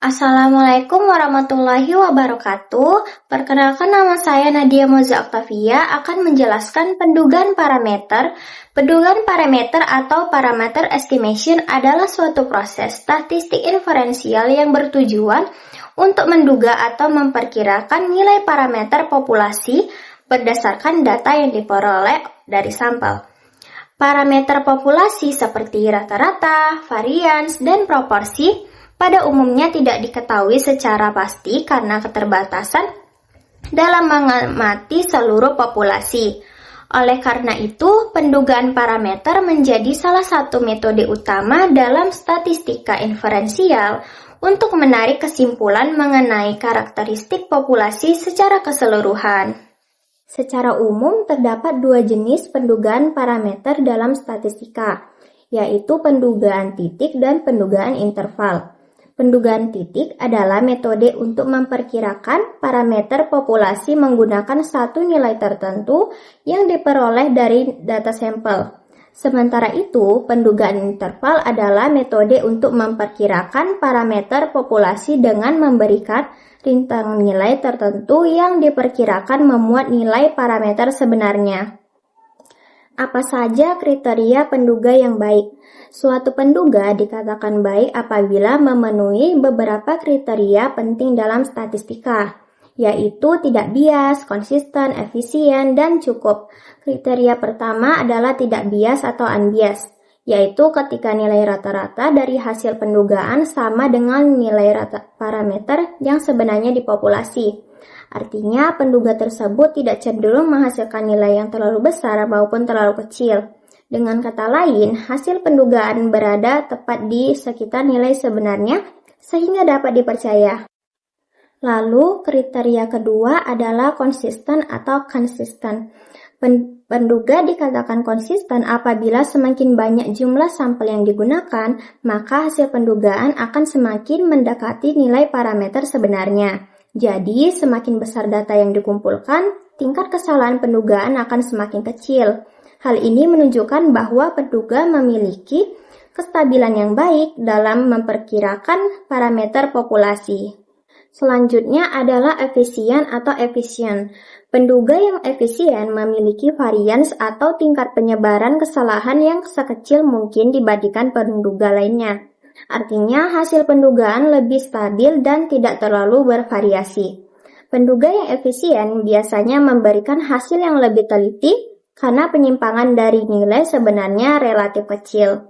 Assalamualaikum warahmatullahi wabarakatuh. Perkenalkan, nama saya Nadia Moza Octavia akan menjelaskan pendugaan parameter. Pendugaan parameter atau parameter estimation adalah suatu proses statistik inferensial yang bertujuan untuk menduga atau memperkirakan nilai parameter populasi berdasarkan data yang diperoleh dari sampel. Parameter populasi seperti rata-rata, varians, dan proporsi pada umumnya tidak diketahui secara pasti karena keterbatasan dalam mengamati seluruh populasi. Oleh karena itu, pendugaan parameter menjadi salah satu metode utama dalam statistika inferensial untuk menarik kesimpulan mengenai karakteristik populasi secara keseluruhan. Secara umum, terdapat dua jenis pendugaan parameter dalam statistika, yaitu pendugaan titik dan pendugaan interval. Pendugaan titik adalah metode untuk memperkirakan parameter populasi menggunakan satu nilai tertentu yang diperoleh dari data sampel. Sementara itu, pendugaan interval adalah metode untuk memperkirakan parameter populasi dengan memberikan rentang nilai tertentu yang diperkirakan memuat nilai parameter sebenarnya. Apa saja kriteria penduga yang baik? Suatu penduga dikatakan baik apabila memenuhi beberapa kriteria penting dalam statistika, yaitu tidak bias, konsisten, efisien, dan cukup. Kriteria pertama adalah tidak bias atau unbiased, yaitu ketika nilai rata-rata dari hasil pendugaan sama dengan nilai parameter yang sebenarnya di populasi. Artinya, penduga tersebut tidak cenderung menghasilkan nilai yang terlalu besar maupun terlalu kecil. Dengan kata lain, hasil pendugaan berada tepat di sekitar nilai sebenarnya sehingga dapat dipercaya. Lalu, kriteria kedua adalah konsisten atau consistent. Penduga dikatakan konsisten apabila semakin banyak jumlah sampel yang digunakan, maka hasil pendugaan akan semakin mendekati nilai parameter sebenarnya. Jadi, semakin besar data yang dikumpulkan, tingkat kesalahan pendugaan akan semakin kecil. Hal ini menunjukkan bahwa penduga memiliki kestabilan yang baik dalam memperkirakan parameter populasi. Selanjutnya adalah efisien atau efisien. Penduga yang efisien memiliki varians atau tingkat penyebaran kesalahan yang sekecil mungkin dibandingkan penduga lainnya. Artinya, hasil pendugaan lebih stabil dan tidak terlalu bervariasi. Penduga yang efisien biasanya memberikan hasil yang lebih teliti karena penyimpangan dari nilai sebenarnya relatif kecil.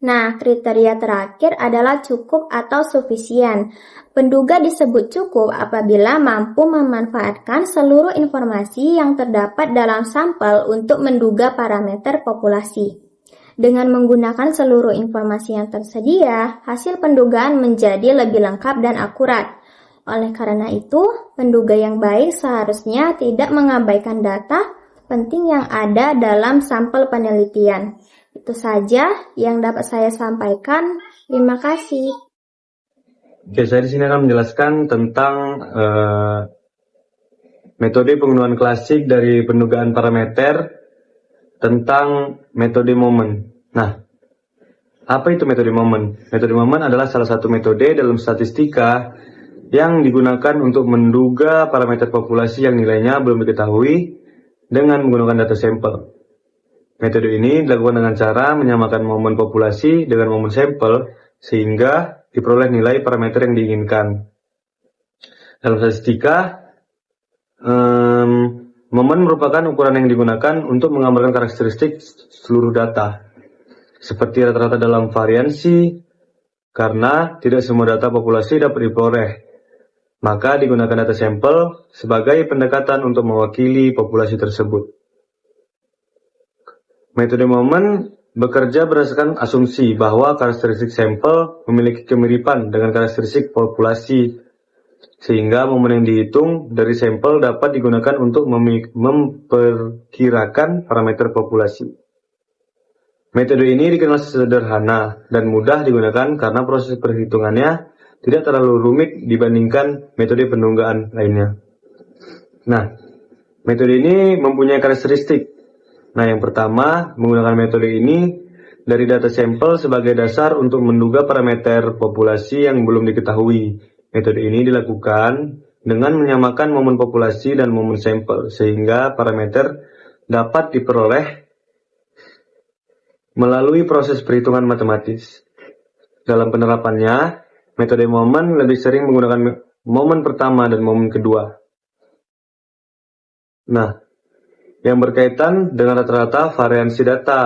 Nah, kriteria terakhir adalah cukup atau sufisien. Penduga disebut cukup apabila mampu memanfaatkan seluruh informasi yang terdapat dalam sampel untuk menduga parameter populasi. Dengan menggunakan seluruh informasi yang tersedia, hasil pendugaan menjadi lebih lengkap dan akurat. Oleh karena itu, penduga yang baik seharusnya tidak mengabaikan data penting yang ada dalam sampel penelitian. Itu saja yang dapat saya sampaikan. Terima kasih. Oke, saya di sini akan menjelaskan tentang metode penggunaan klasik dari pendugaan parameter tentang metode momen. Nah, apa itu metode momen? Metode momen adalah salah satu metode dalam statistika yang digunakan untuk menduga parameter populasi yang nilainya belum diketahui dengan menggunakan data sampel. Metode ini dilakukan dengan cara menyamakan momen populasi dengan momen sampel sehingga diperoleh nilai parameter yang diinginkan. Dalam statistika, momen merupakan ukuran yang digunakan untuk menggambarkan karakteristik seluruh data, seperti rata-rata dalam variansi, karena tidak semua data populasi dapat diperoleh. Maka digunakan data sampel sebagai pendekatan untuk mewakili populasi tersebut. Metode momen bekerja berdasarkan asumsi bahwa karakteristik sampel memiliki kemiripan dengan karakteristik populasi, sehingga momen yang dihitung dari sampel dapat digunakan untuk memperkirakan parameter populasi. Metode ini dikenal sederhana dan mudah digunakan karena proses perhitungannya tidak terlalu rumit dibandingkan metode pendugaan lainnya. Nah, metode ini mempunyai karakteristik. Nah, yang pertama, menggunakan metode ini dari data sampel sebagai dasar untuk menduga parameter populasi yang belum diketahui. Metode ini dilakukan dengan menyamakan momen populasi dan momen sampel, sehingga parameter dapat diperoleh melalui proses perhitungan matematis. Dalam penerapannya, metode momen lebih sering menggunakan momen pertama dan momen kedua. Nah, yang berkaitan dengan rata-rata variansi data.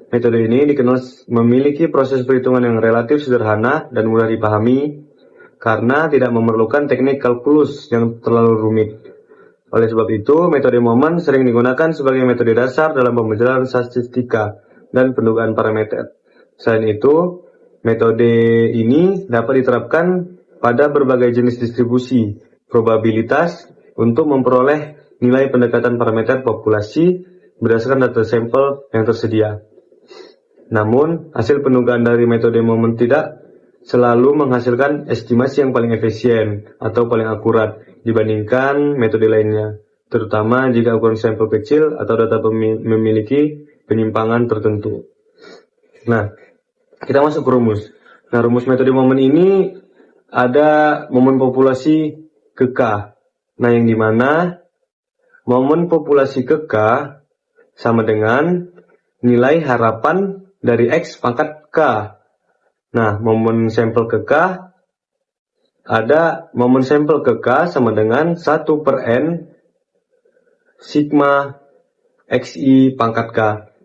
Metode ini dikenal memiliki proses perhitungan yang relatif sederhana dan mudah dipahami karena tidak memerlukan teknik kalkulus yang terlalu rumit. Oleh sebab itu, metode momen sering digunakan sebagai metode dasar dalam pembelajaran statistika dan pendugaan parameter. Selain itu, metode ini dapat diterapkan pada berbagai jenis distribusi probabilitas untuk memperoleh nilai pendekatan parameter populasi berdasarkan data sampel yang tersedia. Namun, hasil pendugaan dari metode momen tidak selalu menghasilkan estimasi yang paling efisien atau paling akurat dibandingkan metode lainnya, terutama jika ukuran sampel kecil atau data memiliki penyimpangan tertentu. Nah, kita masuk ke rumus. Nah, rumus metode momen ini ada momen populasi ke K. Nah, yang dimana momen populasi ke K sama dengan nilai harapan dari X pangkat K. Nah, momen sampel ke K ada momen sampel ke K sama dengan 1 per N sigma XI pangkat K.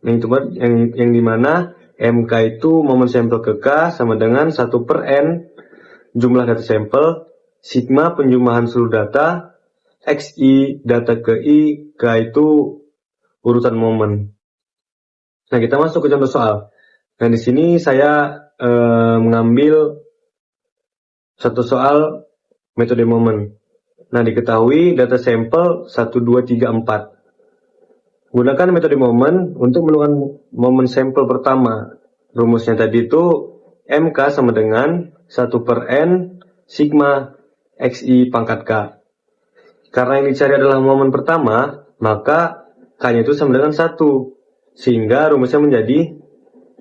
Yang dimana MK itu momen sampel ke K sama dengan 1 per N jumlah data sampel, sigma penjumlahan seluruh data, XI data ke I, K itu urutan momen. Nah, kita masuk ke contoh soal. Nah, di sini saya mengambil satu soal metode momen. Nah, diketahui data sampel 1, 2, 3, 4. Gunakan metode momen untuk menentukan momen sampel pertama. Rumusnya tadi itu MK sama dengan 1 per N sigma XI pangkat K. Karena yang dicari adalah momen pertama, maka K-nya itu sama dengan 1. Sehingga rumusnya menjadi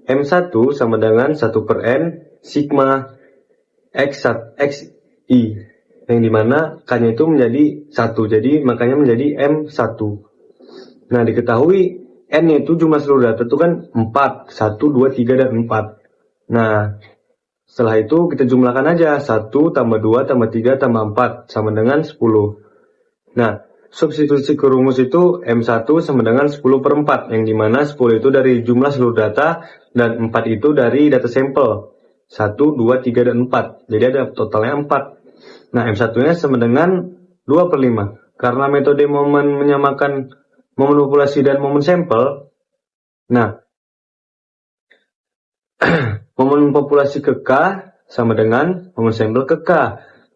M1 sama dengan 1 per N sigma XI, yang dimana K-nya itu menjadi 1, jadi makanya menjadi M1. Nah, diketahui N-nya itu jumlah seluruh data itu kan 4, 1, 2, 3, dan 4. Nah, setelah itu kita jumlahkan aja, 1 tambah 2 tambah 3 tambah 4 sama dengan 10. Nah, substitusi ke rumus itu M1 sama dengan 10 per 4, yang dimana 10 itu dari jumlah seluruh data dan 4 itu dari data sampel. 1, 2, 3, dan 4. Jadi ada totalnya 4. Nah, M1-nya sama dengan 2 per 5. Karena metode momen menyamakan momen populasi dan momen sampel. Nah, momen populasi ke K sama dengan momen sampel ke K.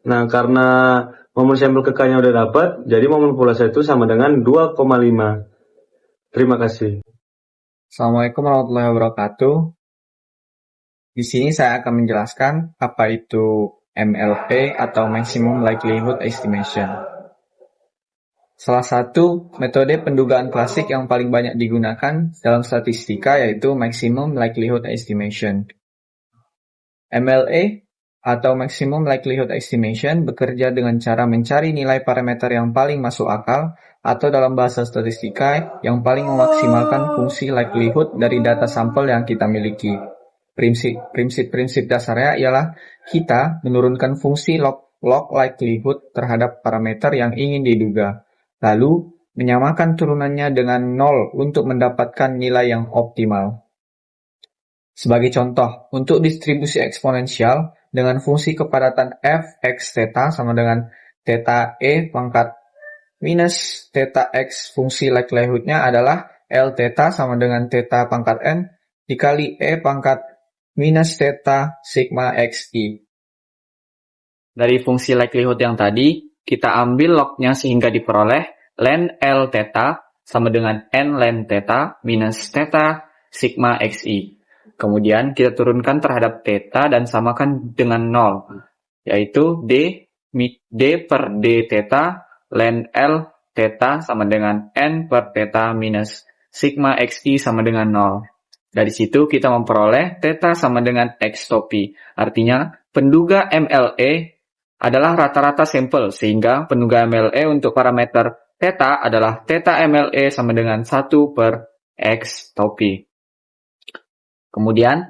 Nah, karena momen sampel ke K-nya udah dapat, jadi momen populasi itu sama dengan 2,5. Terima kasih. Assalamualaikum warahmatullahi wabarakatuh. Di sini saya akan menjelaskan apa itu MLP atau Maximum Likelihood Estimation. Salah satu metode pendugaan klasik yang paling banyak digunakan dalam statistika yaitu Maximum Likelihood Estimation. MLE atau Maximum Likelihood Estimation bekerja dengan cara mencari nilai parameter yang paling masuk akal atau dalam bahasa statistika yang paling memaksimalkan fungsi likelihood dari data sampel yang kita miliki. Prinsip dasarnya ialah kita menurunkan fungsi log likelihood terhadap parameter yang ingin diduga, lalu menyamakan turunannya dengan 0 untuk mendapatkan nilai yang optimal. Sebagai contoh, untuk distribusi eksponensial dengan fungsi kepadatan f x theta sama dengan theta e pangkat minus theta x, fungsi likelihood-nya adalah L theta sama dengan theta pangkat n dikali e pangkat minus theta sigma xi. Dari fungsi likelihood yang tadi, kita ambil log-nya sehingga diperoleh ln L theta sama dengan n ln theta minus theta sigma xi. Kemudian kita turunkan terhadap theta dan samakan dengan 0, yaitu d per d theta ln L theta sama dengan n per theta minus sigma xi sama dengan 0. Dari situ kita memperoleh theta sama dengan X topi. Artinya, penduga MLE adalah rata-rata sampel, sehingga penduga MLE untuk parameter theta adalah theta MLE sama dengan 1 per X topi. Kemudian,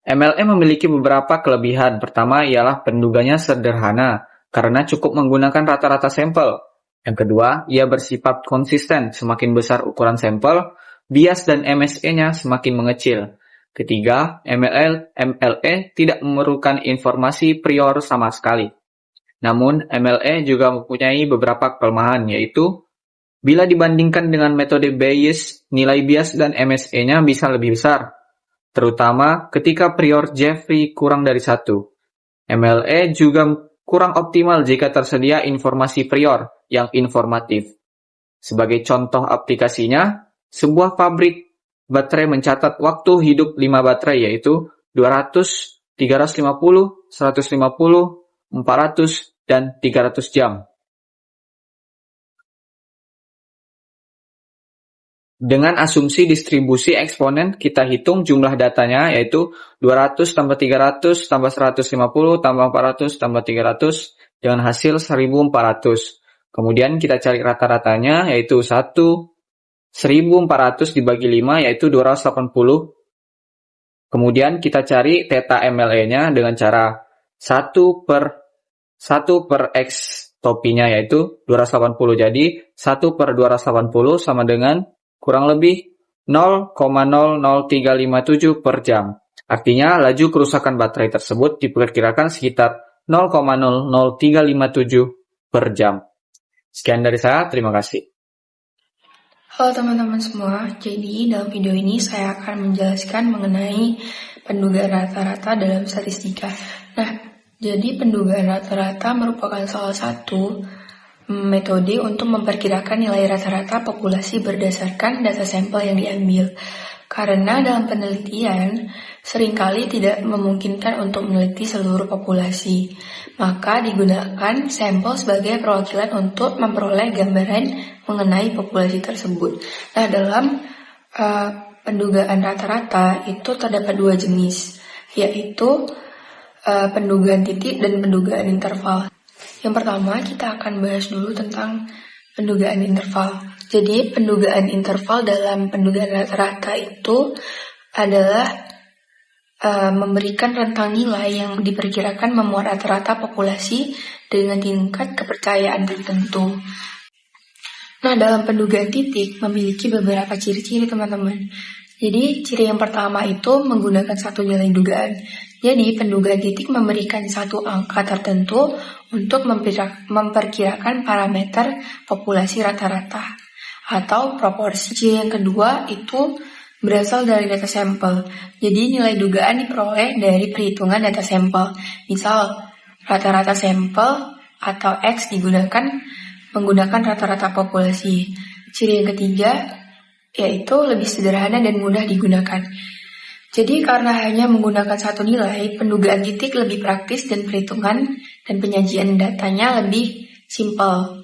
MLE memiliki beberapa kelebihan. Pertama ialah penduganya sederhana, karena cukup menggunakan rata-rata sampel. Yang kedua, ia bersifat konsisten. Semakin besar ukuran sampel, bias dan MSE-nya semakin mengecil. Ketiga, MLE tidak memerlukan informasi prior sama sekali. Namun, MLE juga mempunyai beberapa kelemahan, yaitu bila dibandingkan dengan metode Bayes, nilai bias dan MSE-nya bisa lebih besar, terutama ketika prior Jeffrey kurang dari 1. MLE juga kurang optimal jika tersedia informasi prior yang informatif. Sebagai contoh aplikasinya, sebuah pabrik baterai mencatat waktu hidup 5 baterai, yaitu 200, 350, 150, 400, dan 300 jam. Dengan asumsi distribusi eksponen, kita hitung jumlah datanya, yaitu 200 tambah 300 tambah 150 tambah 400 tambah 300 dengan hasil 1400. Kemudian kita cari rata-ratanya, yaitu 1400 dibagi 5, yaitu 280. Kemudian kita cari theta MLE-nya dengan cara 1 per X topinya, yaitu 280. Jadi 1 per 280 sama dengan kurang lebih 0,00357 per jam. Artinya, laju kerusakan baterai tersebut diperkirakan sekitar 0,00357 per jam. Sekian dari saya, terima kasih. Halo teman-teman semua, jadi dalam video ini saya akan menjelaskan mengenai pendugaan rata-rata dalam statistika. Nah, jadi pendugaan rata-rata merupakan salah satu metode untuk memperkirakan nilai rata-rata populasi berdasarkan data sampel yang diambil. Karena dalam penelitian, seringkali tidak memungkinkan untuk meneliti seluruh populasi. Maka digunakan sampel sebagai perwakilan untuk memperoleh gambaran mengenai populasi tersebut. Nah, dalam pendugaan rata-rata itu terdapat 2 jenis, yaitu pendugaan titik dan pendugaan interval. Yang pertama, kita akan bahas dulu tentang pendugaan interval. Jadi, pendugaan interval dalam pendugaan rata-rata itu adalah memberikan rentang nilai yang diperkirakan memuat rata-rata populasi dengan tingkat kepercayaan tertentu. Nah, dalam pendugaan titik memiliki beberapa ciri-ciri, teman-teman. Jadi, ciri yang pertama itu menggunakan satu nilai dugaan. Jadi, pendugaan titik memberikan satu angka tertentu untuk memperkirakan parameter populasi rata-rata atau proporsi. Ciri yang kedua itu berasal dari data sampel. Jadi, nilai dugaan diperoleh dari perhitungan data sampel. Misal, rata-rata sampel atau X digunakan menggunakan rata-rata populasi. Ciri yang ketiga yaitu lebih sederhana dan mudah digunakan. Jadi karena hanya menggunakan satu nilai, pendugaan titik lebih praktis dan perhitungan dan penyajian datanya lebih simpel.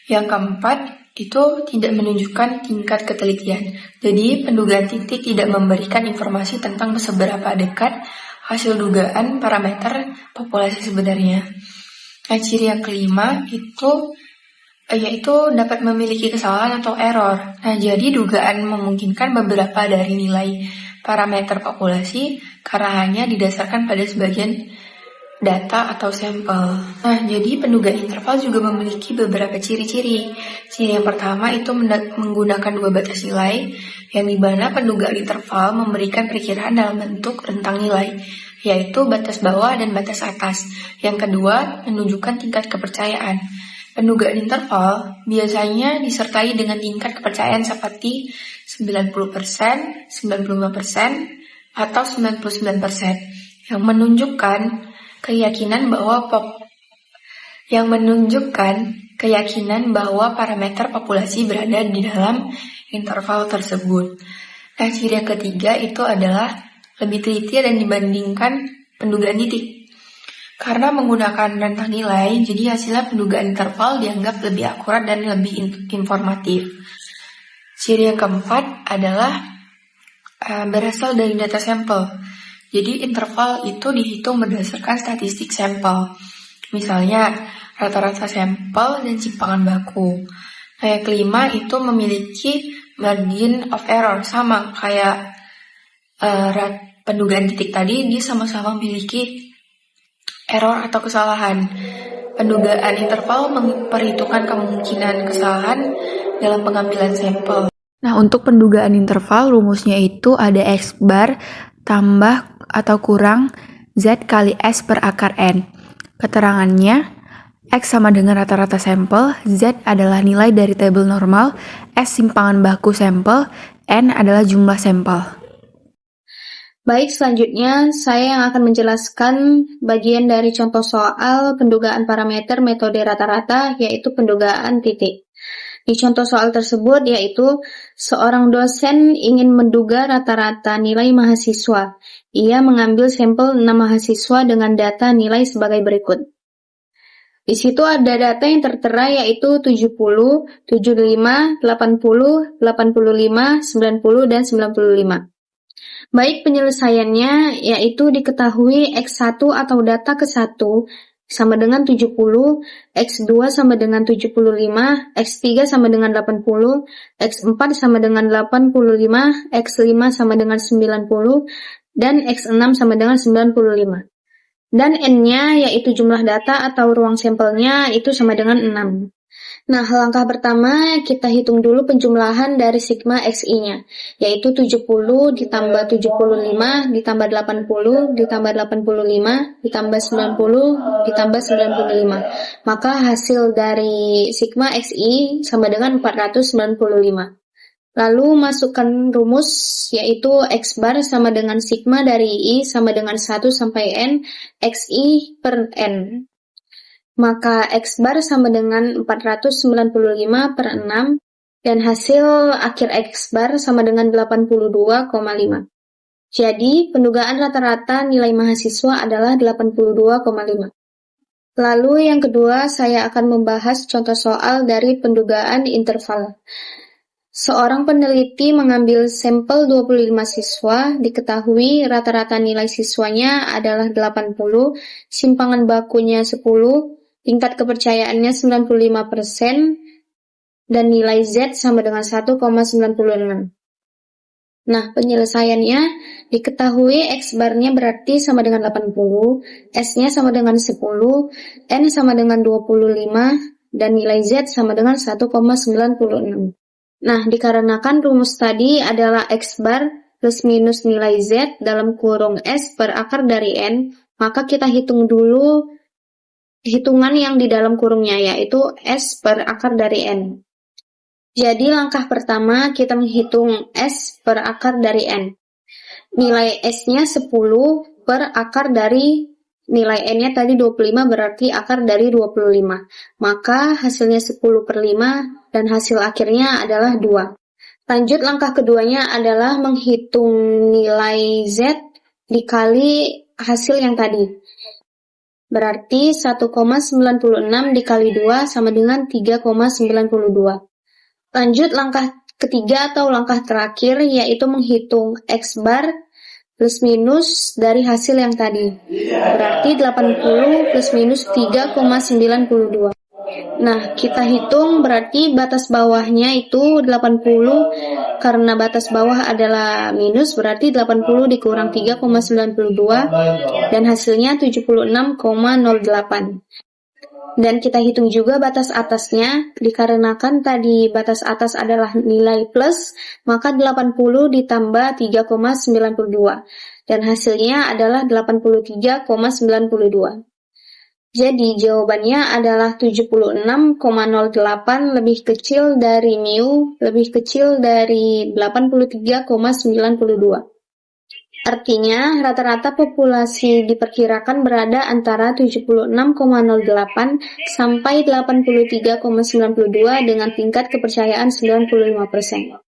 Yang keempat, itu tidak menunjukkan tingkat ketelitian. Jadi pendugaan titik tidak memberikan informasi tentang seberapa dekat hasil dugaan parameter populasi sebenarnya. Nah, ciri yang kelima itu yaitu dapat memiliki kesalahan atau error. Nah, jadi dugaan memungkinkan beberapa dari nilai parameter populasi karena hanya didasarkan pada sebagian data atau sampel. Nah, jadi pendugaan interval juga memiliki beberapa ciri-ciri. Ciri yang pertama itu menggunakan 2 batas nilai, yang dimana pendugaan interval memberikan perkiraan dalam bentuk rentang nilai, yaitu batas bawah dan batas atas. Yang kedua, menunjukkan tingkat kepercayaan. Pendugaan interval biasanya disertai dengan tingkat kepercayaan seperti 90%, 95%, atau 99%, yang menunjukkan keyakinan bahwa parameter populasi berada di dalam interval tersebut. Nah, ciri yang ketiga itu adalah lebih teliti dan dibandingkan pendugaan titik. Karena menggunakan rentang nilai, jadi hasilnya pendugaan interval dianggap lebih akurat dan lebih informatif. Ciri yang keempat adalah berasal dari data sampel. Jadi interval itu dihitung berdasarkan statistik sampel. Misalnya rata-rata sampel dan simpangan baku. Nah, yang kelima itu memiliki margin of error, sama kayak pendugaan titik tadi, dia sama-sama memiliki error atau kesalahan. Pendugaan interval memperhitungkan kemungkinan kesalahan dalam pengambilan sampel. Nah, untuk pendugaan interval, rumusnya itu ada X bar tambah atau kurang Z kali S per akar N. Keterangannya, X sama dengan rata-rata sampel, Z adalah nilai dari tabel normal, S simpangan baku sampel, N adalah jumlah sampel. Baik, selanjutnya saya yang akan menjelaskan bagian dari contoh soal pendugaan parameter metode rata-rata, yaitu pendugaan titik. Di contoh soal tersebut yaitu seorang dosen ingin menduga rata-rata nilai mahasiswa. Ia mengambil sampel 6 mahasiswa dengan data nilai sebagai berikut. Di situ ada data yang tertera yaitu 70, 75, 80, 85, 90, dan 95. Baik, penyelesaiannya yaitu diketahui X1 atau data ke-1 sama dengan 70, X2 sama dengan 75, X3 sama dengan 80, X4 sama dengan 85, X5 sama dengan 90, dan X6 sama dengan 95. Dan N-nya yaitu jumlah data atau ruang sampelnya itu sama dengan 6. Nah, langkah pertama kita hitung dulu penjumlahan dari sigma XI-nya, yaitu 70 ditambah 75 ditambah 80 ditambah 85 ditambah 90 ditambah 95. Maka hasil dari sigma XI sama dengan 495. Lalu masukkan rumus yaitu X bar sama dengan sigma dari I sama dengan 1 sampai N XI per N. Maka X bar sama dengan 495 per 6, dan hasil akhir X bar sama dengan 82,5. Jadi, pendugaan rata-rata nilai mahasiswa adalah 82,5. Lalu yang kedua, saya akan membahas contoh soal dari pendugaan interval. Seorang peneliti mengambil sampel 25 siswa, diketahui rata-rata nilai siswanya adalah 80, simpangan bakunya 10, tingkat kepercayaannya 95%, dan nilai Z sama dengan 1,96. Nah, penyelesaiannya diketahui X barnya berarti sama dengan 80, S-nya sama dengan 10, N sama dengan 25, dan nilai Z sama dengan 1,96. Nah, dikarenakan rumus tadi adalah X bar plus minus nilai Z dalam kurung S per akar dari N, maka kita hitung dulu hitungan yang di dalam kurungnya, yaitu S per akar dari N. Jadi langkah pertama kita menghitung S per akar dari N. Nilai S-nya 10 per akar dari nilai N-nya tadi 25, berarti akar dari 25. Maka hasilnya 10 per 5 dan hasil akhirnya adalah 2. Lanjut, langkah keduanya adalah menghitung nilai Z dikali hasil yang tadi. Berarti 1,96 dikali 2 sama dengan 3,92. Lanjut, langkah ketiga atau langkah terakhir yaitu menghitung X bar plus minus dari hasil yang tadi. Berarti 80 plus minus 3,92. Nah, kita hitung berarti batas bawahnya itu 80, karena batas bawah adalah minus, berarti 80 dikurang 3,92 dan hasilnya 76,08. Dan kita hitung juga batas atasnya, dikarenakan tadi batas atas adalah nilai plus, maka 80 ditambah 3,92 dan hasilnya adalah 83,92. Jadi jawabannya adalah 76,08 lebih kecil dari mu, lebih kecil dari 83,92. Artinya, rata-rata populasi diperkirakan berada antara 76,08 sampai 83,92 dengan tingkat kepercayaan 95%.